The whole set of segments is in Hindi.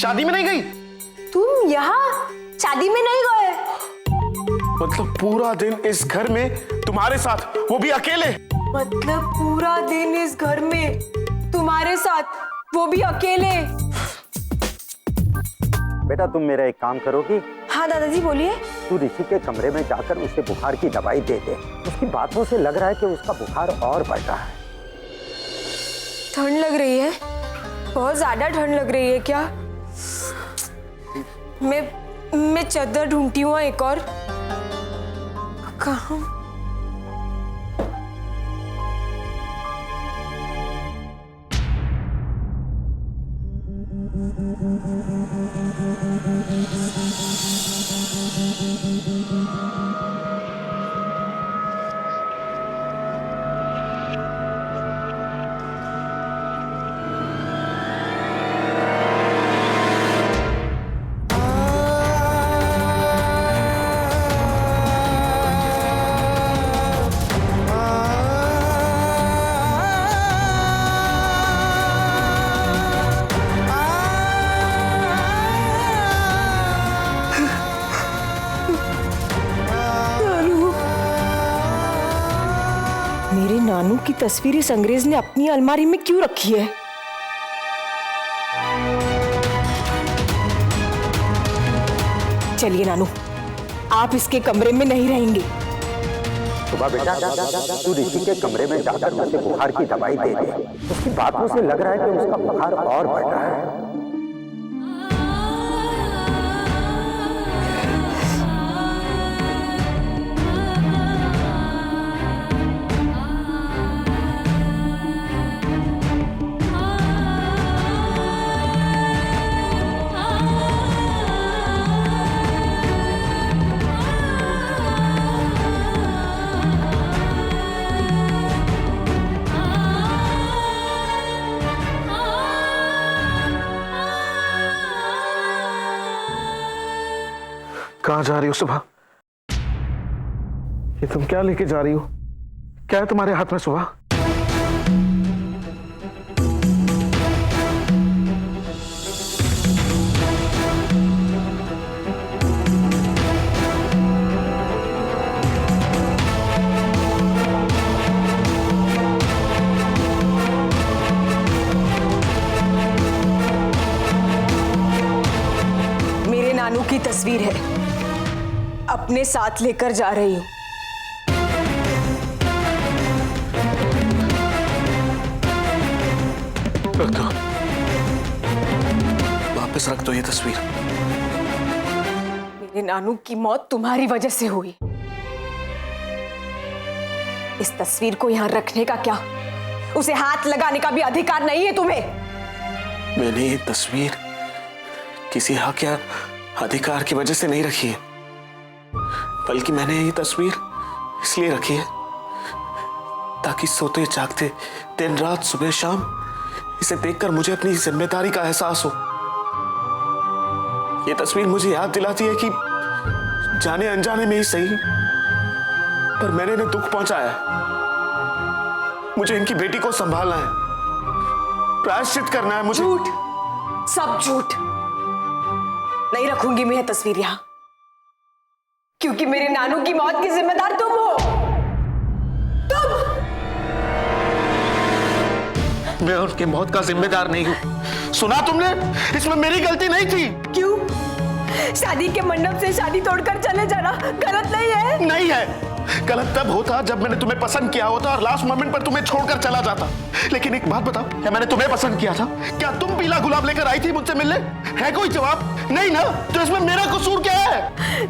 शादी में नहीं गई? तुम यहाँ शादी में नहीं गए? मतलब पूरा दिन इस घर में तुम्हारे साथ, वो भी अकेले? मतलब पूरा दिन इस घर में तुम्हारे साथ, वो भी अकेले? बेटा तुम मेरा एक काम करोगी? हाँ दादाजी बोलिए। तू ऋषि के कमरे में जाकर उसे बुखार की दवाई दे दे। उसकी बातों से लग रहा है कि उसका बुखार और बढ़ रहा है। ठंड लग रही है, बहुत ज्यादा ठंड लग रही है क्या? मैं चादर ढूंढती हूँ एक और। कहाँ? मेरे नानू की तस्वीर इस अंग्रेज ने अपनी अलमारी में क्यों रखी है? चलिए नानू, आप इसके कमरे में नहीं रहेंगे। सुबह बेटा तू ऋषि के कमरे में जाकर उसे बुखार की दवाई दे दे। उसकी बातों से लग रहा है कि उसका बुखार और बढ़ रहा है। कहाँ जा रही हो सुबह? ये तुम क्या लेके जा रही हो? क्या है तुम्हारे हाथ में सुबह? मेरे नानू की तस्वीर है, अपने साथ लेकर जा रही हूं। रख दो, वापस रख दो ये तस्वीर। मेरे नानू की मौत तुम्हारी वजह से हुई। इस तस्वीर को यहां रखने का क्या, उसे हाथ लगाने का भी अधिकार नहीं है तुम्हें। मैंने ये तस्वीर किसी हक या अधिकार की वजह से नहीं रखी है, बल्कि मैंने ये तस्वीर इसलिए रखी है ताकि सोते जागते दिन रात सुबह शाम इसे देखकर मुझे अपनी जिम्मेदारी का एहसास हो। ये तस्वीर मुझे याद दिलाती है कि जाने अनजाने में ही सही, पर मैंने इन्हें दुख पहुंचाया है। मुझे इनकी बेटी को संभालना है, प्रायश्चित करना है मुझे। झूठ, सब झूठ। नहीं रखूंगी मैं यह तस्वीर यहां, क्योंकि मेरे नानू की मौत की जिम्मेदार तुम हो। तुम। मैं उनकी मौत का जिम्मेदार नहीं हूं। सुना तुमने? इसमें मेरी गलती नहीं थी। क्यों? शादी के मंडप से शादी तोड़कर चले जाना गलत नहीं है? नहीं है। गलत तब होता जब मैंने तुम्हें पसंद किया होता और लास्ट मोमेंट पर तुम्हें छोड़कर चला जाता। लेकिन एक बात बताओ, क्या मैंने तुम्हें पसंद किया था? क्या तुम पीला गुलाब लेकर आई थी मुझसे मिलने? है कोई जवाब? नहीं ना? तो इसमें मेरा कसूर क्या है?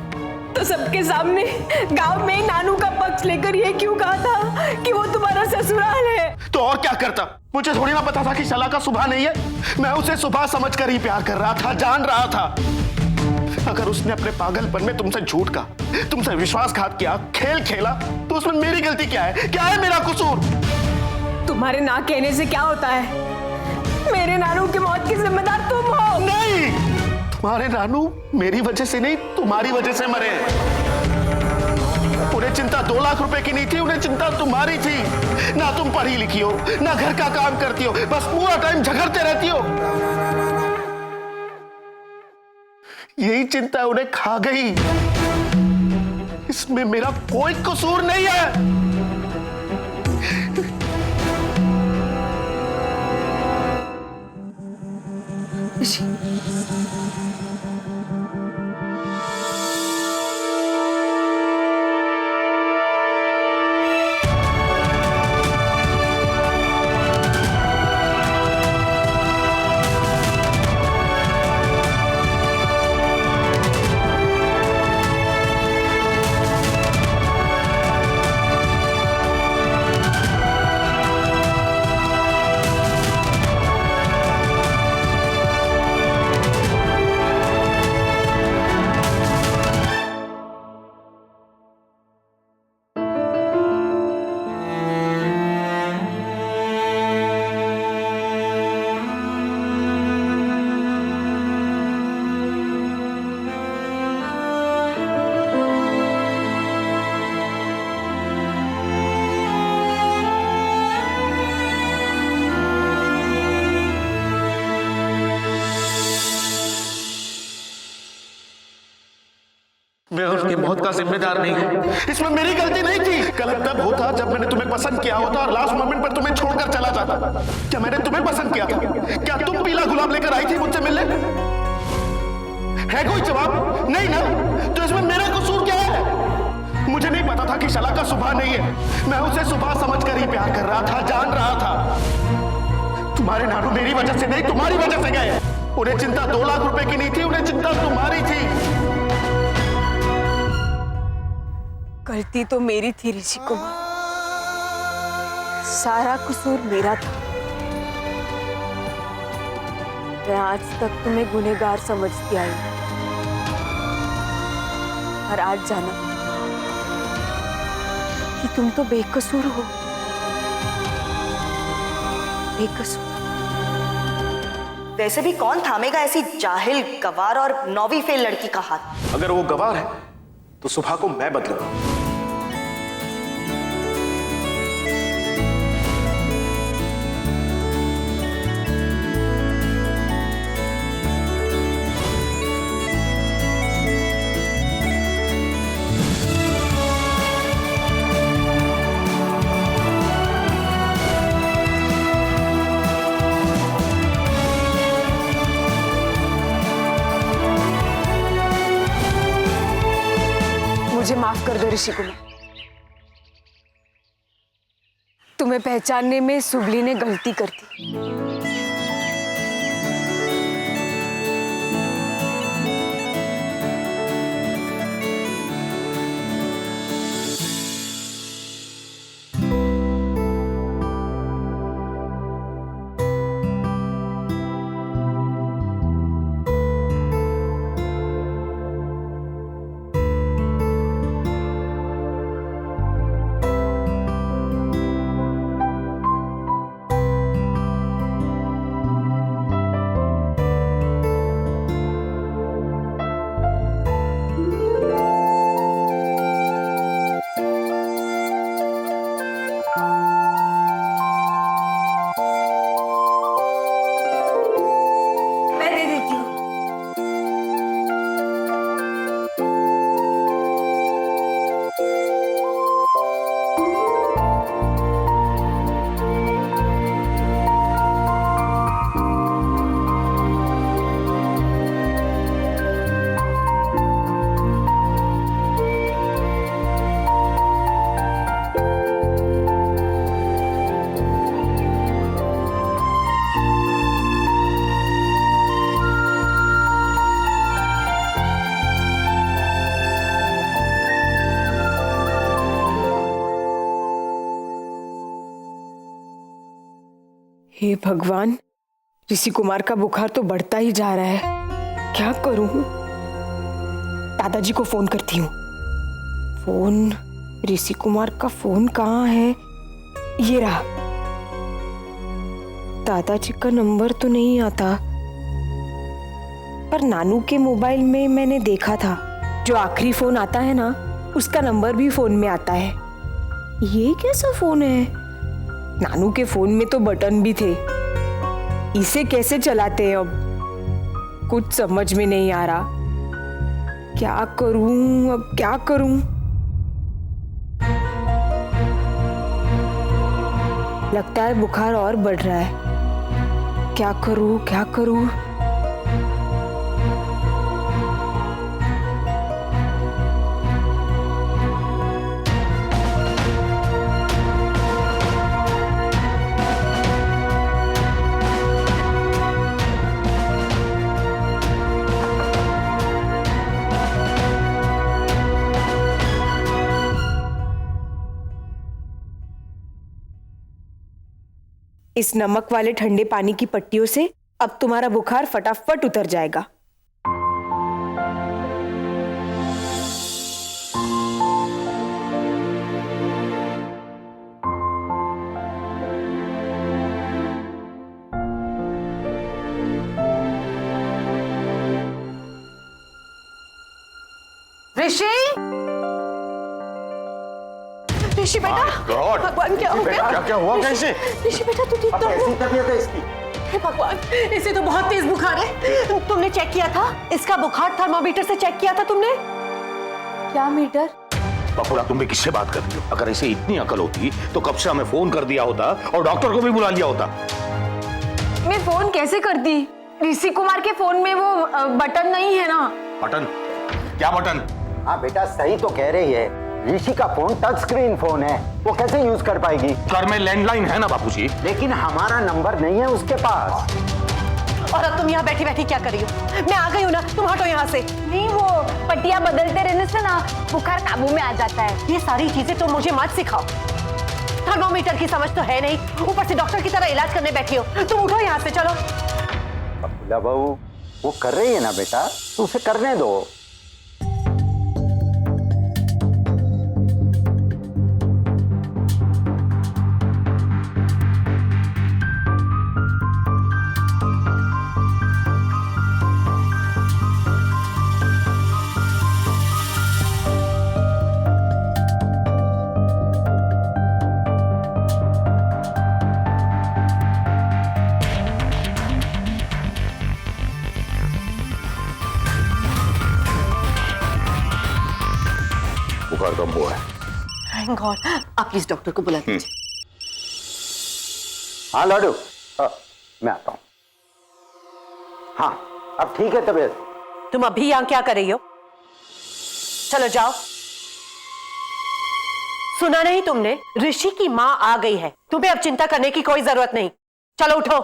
तो सबके सामने गांव में नानू का पक्ष लेकर ये क्यों कहा था कि वो तुम्हारा ससुराल है? तो और क्या करता? मुझे थोड़ी ना पता था कि शला का सुबह नहीं है। मैं उसे सुबह समझकर ही प्यार कर रहा था, जान रहा था। अगर उसने अपने पागलपन में तुमसे झूठ कहा, तुमसे विश्वासघात किया, खेल खेला, तो उसमें मेरी गलती क्या है? क्या है मेरा कसूर? तुम्हारे ना कहने से क्या होता है? मेरे नानू की मौत की जिम्मेदार तुम हो। नहीं, तुम्हारे नानू मेरी वजह से नहीं, तुम्हारी वजह से मरे हैं। उन्हें चिंता 2 लाख रुपए की नहीं थी, उन्हें चिंता तुम्हारी थी। ना तुम पढ़ी लिखी हो, ना घर का काम करती हो, बस पूरा टाइम झगड़ते रहती हो। यही चिंता उन्हें खा गई। इसमें मेरा कोई कसूर नहीं है। मैं उसकी मौत का जिम्मेदार नहीं हूं। इसमें मेरी गलती नहीं थी। गलत तब होता जब मैंने तुम्हें पसंद किया होता और लास्ट मोमेंट पर तुम्हें छोड़कर चला जाता। क्या मैंने तुम्हें पसंद किया था? क्या तुम पीला गुलाब लेकर आई थी मुझसे मिलने? है कोई जवाब? नहीं ना? तो इसमें मेरा कसूर क्या है? मुझे नहीं पता था कि शला का सुभाव नहीं है। मैं उसे सुभाव समझकर ही प्यार कर रहा था, जान रहा था। तुम्हारे नानू मेरी वजह से नहीं, तुम्हारी वजह से गए। उन्हें चिंता 2 लाख रुपए की नहीं थी, उन्हें चिंता तुम्हारी थी। गलती तो मेरी थी ऋषि कुमार, सारा कसूर मेरा था। मैं आज तक तुम्हें गुनहगार समझती आई और आज जाना कि तुम तो बेकसूर हो। बेकसूर। वैसे भी कौन थामेगा ऐसी जाहिल, गवार और 9वीं फेल लड़की का हाथ? अगर वो गवार है तो सुभा को मैं बदलूंगा। मुझे माफ कर दो ऋषि कुमार। तुम्हें पहचानने में सुबली ने गलती कर दी। हे भगवान, ऋषि कुमार का बुखार तो बढ़ता ही जा रहा है। क्या करूं? दादाजी को फोन करती हूँ। फोन, ऋषि कुमार का फोन कहाँ है? ये रहा। दादाजी का नंबर तो नहीं आता, पर नानू के मोबाइल में मैंने देखा था, जो आखिरी फोन आता है ना, उसका नंबर भी फोन में आता है। ये कैसा फोन है? नानू के फोन में तो बटन भी थे, इसे कैसे चलाते हैं अब? कुछ समझ में नहीं आ रहा। क्या करूं, अब क्या करूं? लगता है बुखार और बढ़ रहा है। क्या करूं, क्या करूं? इस नमक वाले ठंडे पानी की पट्टियों से अब तुम्हारा बुखार फटाफट उतर जाएगा। ऋषि, ऋषि बेटा, भगवान क्या हो गया? क्या हुआ? कैसे? ऋषि बेटा तू ठीक तो है? कैसी तबीयत है इसकी? हे भगवान, इसे तो बहुत तेज बुखार है। तुमने चेक किया था? इसका बुखार थर्मामीटर से चेक किया था तुमने? क्या मीटर? बकुड़ा, तुम भी किससे बात कर रही हो? अगर इसे इतनी अकल होती तो कब से हमें फोन कर दिया होता और डॉक्टर को भी बुला लिया होता। मैं फोन कैसे करती? ऋषि कुमार के फोन में वो बटन नहीं है ना। बटन? क्या बटन? हाँ बेटा, सही तो कह रही है। ऋषि का फोन टच स्क्रीन फोन है, वो कैसे यूज कर पाएगी? घर में लैंडलाइन है ना बापूजी। लेकिन हमारा नंबर नहीं है उसके पास। और अब तुम यहाँ बैठी बैठी क्या कर रही हो? मैं आ गई हूँ ना, तुम हटो यहाँ से। नहीं, वो पट्टियां बदलते रहने से ना बुखार काबू में आ जाता है। ये सारी चीजें तुम मुझे मत सिखाओ। थर्मोमीटर की समझ तो है नहीं, ऊपर से डॉक्टर की तरह इलाज करने बैठी हो। तुम उठो यहाँ से, चलो। बकुला बहू, वो कर रही है ना बेटा, तो उसे करने दो। बुखार कम हुआ है। Thank God. आप प्लीज डॉक्टर को बुला दीजिए। हाँ लाडू, मैं आता हूँ। हाँ, अब ठीक है तबीयत। तुम अभी यहाँ क्या कर रही हो? चलो जाओ। सुना नहीं तुमने? ऋषि की माँ आ गई है। तुम्हें अब चिंता करने की कोई जरूरत नहीं। चलो उठो।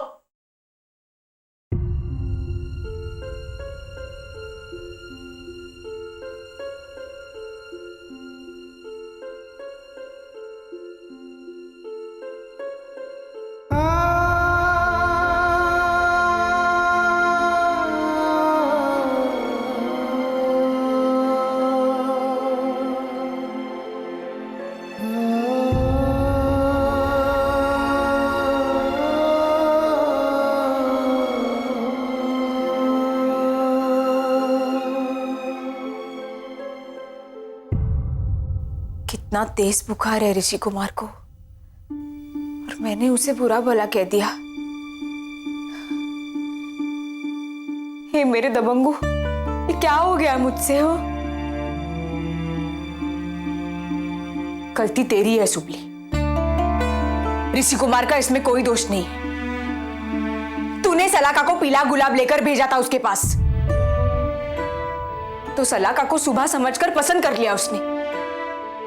कितना तेज बुखार है ऋषि कुमार को, और मैंने उसे बुरा भला कह दिया। हे मेरे दबंगू, ये क्या हो गया मुझसे? हो गलती तेरी है सुबली। ऋषि कुमार का इसमें कोई दोष नहीं है। तूने सलाका को पीला गुलाब लेकर भेजा था उसके पास, तो सलाका को सुबह समझकर पसंद कर लिया उसने।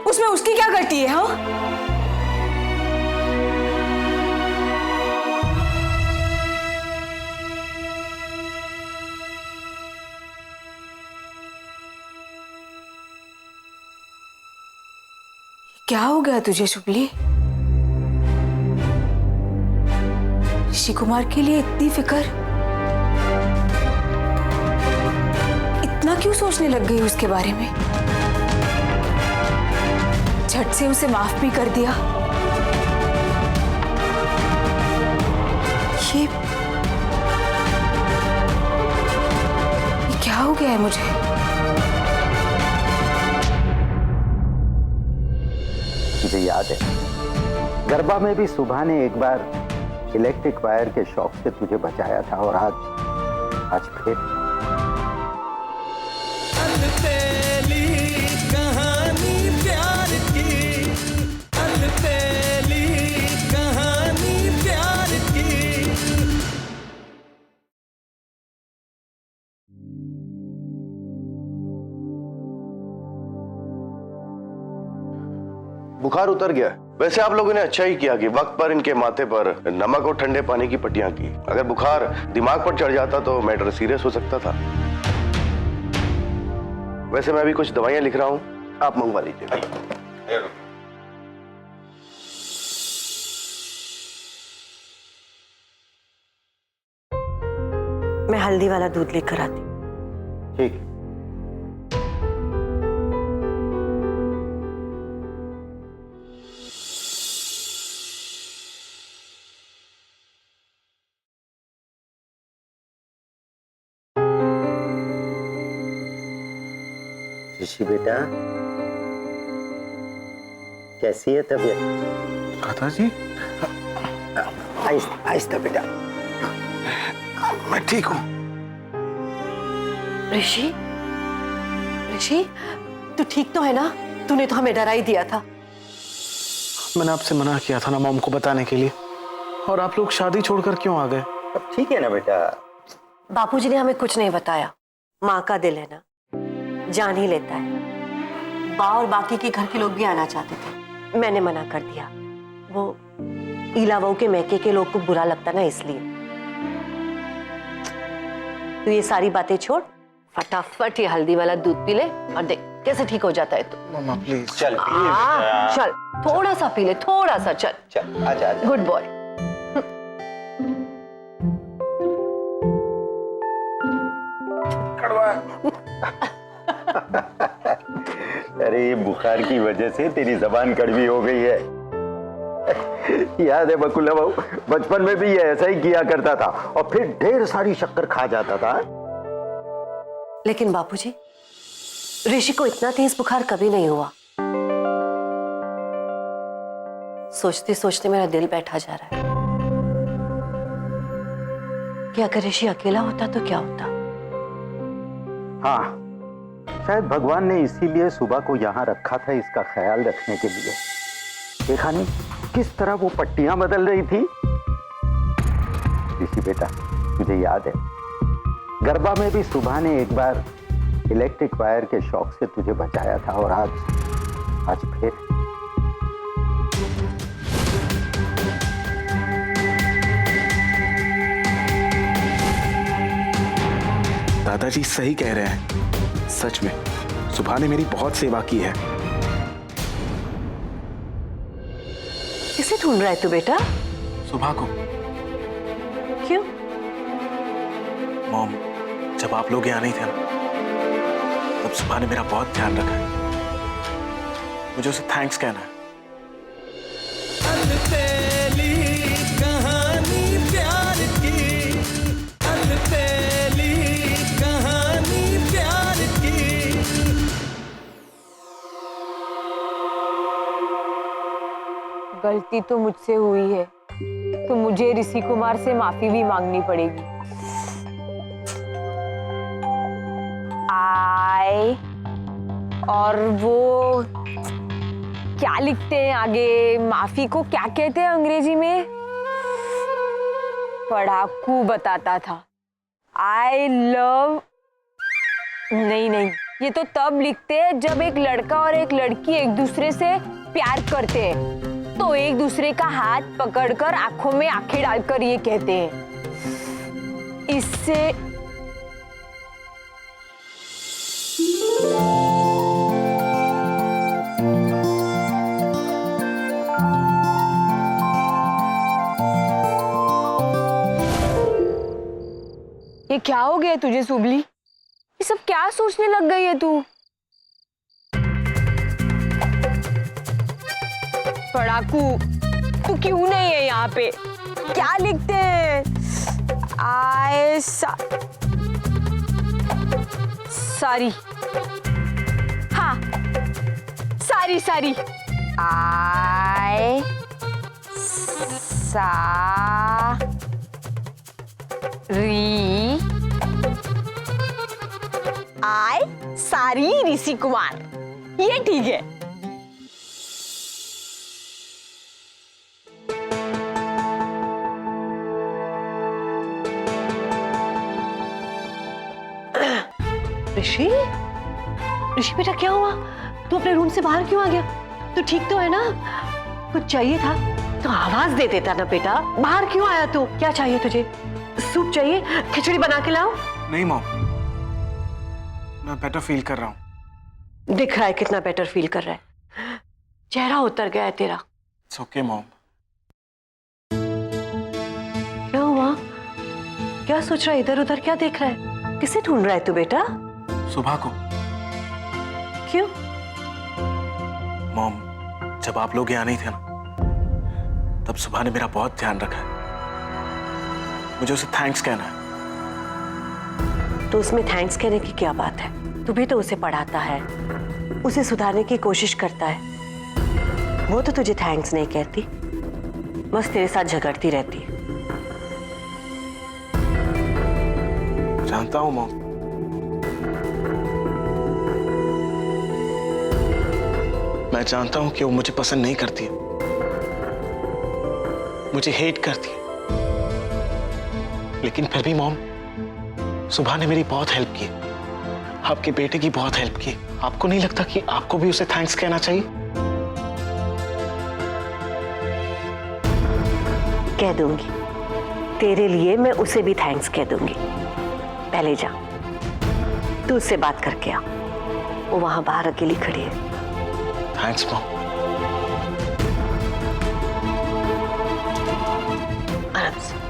उसमें उसकी क्या गलती है? हाँ, क्या हो गया तुझे शुभली? ऋषि कुमार के लिए इतनी फिक्र, इतना क्यों सोचने लग गई उसके बारे में? झट से उसे माफ भी कर दिया। ये क्या हो गया है मुझे? मुझे याद है, गरबा में भी सुबह ने एक बार इलेक्ट्रिक वायर के शॉक से तुझे बचाया था, और आज फिर बुखार उतर गया। वैसे आप लोगों ने अच्छा ही किया कि वक्त पर इनके माथे पर नमक और ठंडे पानी की पट्टियां की। अगर बुखार दिमाग पर चढ़ जाता तो मैटर सीरियस हो सकता था। वैसे मैं भी कुछ दवाइयां लिख रहा हूं, आप मंगवा लीजिए। मैं हल्दी वाला दूध लेकर आती। ठीक। ऋषि बेटा, कैसी है तबीयत? दादाजी, आहिस्ता आहिस्ता बेटा। मैं ठीक हूँ। ऋषि, ऋषि, तू ठीक तो है ना? तूने तो हमें डरा ही दिया था। मैंने आपसे मना किया था ना मॉम को बताने के लिए, और आप लोग शादी छोड़कर क्यों आ गए? अब ठीक है ना बेटा? बापूजी ने हमें कुछ नहीं बताया। माँ का दिल है ना, जान ही लेता है। बा और बाकी के घर के लोग भी आना चाहते थे, मैंने मना कर दिया। वो ईला बहू के मैके के लोग को बुरा लगता ना, इसलिए। तू ये सारी बातें छोड़, फटाफट ये हल्दी वाला दूध पी ले और देख कैसे ठीक हो जाता है तू। मम्मा प्लीज। चल चल थोड़ा सा पी ले, थोड़ा सा। चल चल, आजा आजा। Good boy. अरे ये बुखार की वजह से तेरी जबान कड़वी हो गई है। याद है बकुला बहू, बचपन में भी ये ऐसा ही किया करता था और फिर ढेर सारी शक्कर खा जाता था। लेकिन बापूजी, ऋषि को इतना तेज बुखार कभी नहीं हुआ। सोचते सोचते मेरा दिल बैठा जा रहा है कि अगर ऋषि अकेला होता तो क्या होता। हाँ, शायद भगवान ने इसीलिए सुबह को यहाँ रखा था, इसका ख्याल रखने के लिए। देखा नहीं किस तरह वो पट्टियां बदल रही थी? ऋषि बेटा, तुझे याद है गरबा में भी सुबह ने एक बार इलेक्ट्रिक वायर के शॉक से तुझे बचाया था, और आज फिर। दादाजी सही कह रहे हैं, सच में सुभा ने मेरी बहुत सेवा की है। किसे ढूंढ रहा है तू बेटा? सुभा को। क्यों? मॉम, जब आप लोग यहाँ नहीं थे ना, तब सुभा ने मेरा बहुत ध्यान रखा है। मुझे उसे थैंक्स कहना है। गलती तो मुझसे हुई है, तो मुझे ऋषि कुमार से माफी भी मांगनी पड़ेगी। और वो क्या लिखते हैं आगे? माफी को क्या कहते हैं अंग्रेजी में? पढ़ाकू बताता था। आई लव, नहीं, ये तो तब लिखते हैं जब एक लड़का और एक लड़की एक दूसरे से प्यार करते हैं, तो एक दूसरे का हाथ पकड़कर आंखों में आंखें डालकर ये कहते हैं। इससे ये क्या हो गया तुझे सुबली? ये सब क्या सोचने लग गई है तू? पढ़ाकू, तू क्यों नहीं है यहाँ पे? क्या लिखते हैं? सारी, हाँ सारी, सारी ऋषि कुमार, ये ठीक है। ऋषि बेटा, क्या हुआ? तू अपने रूम से बाहर क्यों आ गया? तू ठीक तो है ना? कुछ चाहिए था तो आवाज दे देता ना बेटा। बाहर क्यों आया तू? क्या चाहिए तुझे? सूप चाहिए? खिचड़ी बना के लाऊं? नहीं मॉम, मैं बेटर फील कर रहा हूँ। दिख रहा है कितना बेटर फील कर रहा है। चेहरा उतर गया है तेरा। It's okay mom. क्या हुआ? क्या सोच रहा है? इधर उधर क्या देख रहा है? किसे ढूंढ रहा है तू बेटा? सुबह को। क्यों? मॉम, जब आप लोग यहाँ नहीं थे ना, तब सुबह ने मेरा बहुत ध्यान रखा है। मुझे उसे थैंक्स कहना है। तो उसमें थैंक्स कहने की क्या बात है? तू भी तो उसे पढ़ाता है, उसे सुधारने की कोशिश करता है। वो तो तुझे थैंक्स नहीं कहती, बस तेरे साथ झगड़ती रहती है। जानता हूँ मॉम, मैं जानता हूँ कि वो मुझे पसंद नहीं करती है, मुझे हेट करती है। लेकिन फिर भी मॉम, सुबह ने मेरी बहुत हेल्प की, आपके बेटे की बहुत हेल्प की। आपको नहीं लगता कि आपको भी उसे थैंक्स कहना चाहिए? कह दूंगी, तेरे लिए मैं उसे भी थैंक्स कह दूंगी। पहले जा, तू उससे बात करके आ। वो वहां बाहर अकेली खड़ी है। Thanks mom. आराम से।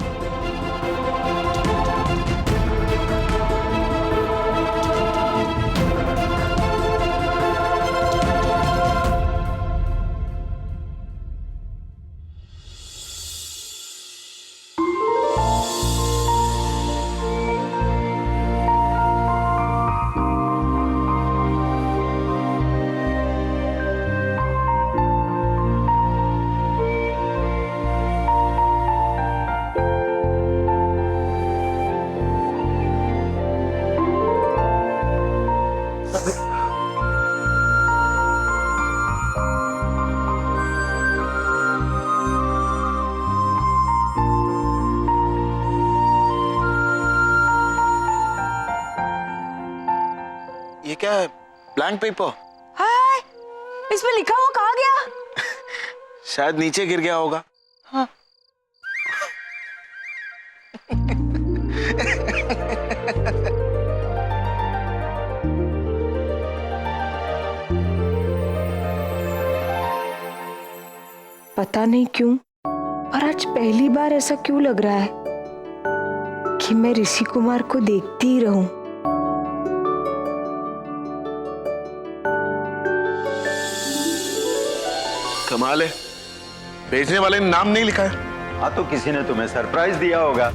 ये क्या है? Blank paper? हाय, इसमें लिखा हुआ कहाँ गया? शायद नीचे गिर गया होगा। हाँ। पता नहीं क्यों, पर आज पहली बार ऐसा क्यों लग रहा है कि मैं ऋषि कुमार को देखती ही रहूं। कमाल है, भेजने वाले ने नाम नहीं लिखा है। हाँ, तो किसी ने तुम्हें सरप्राइज दिया होगा।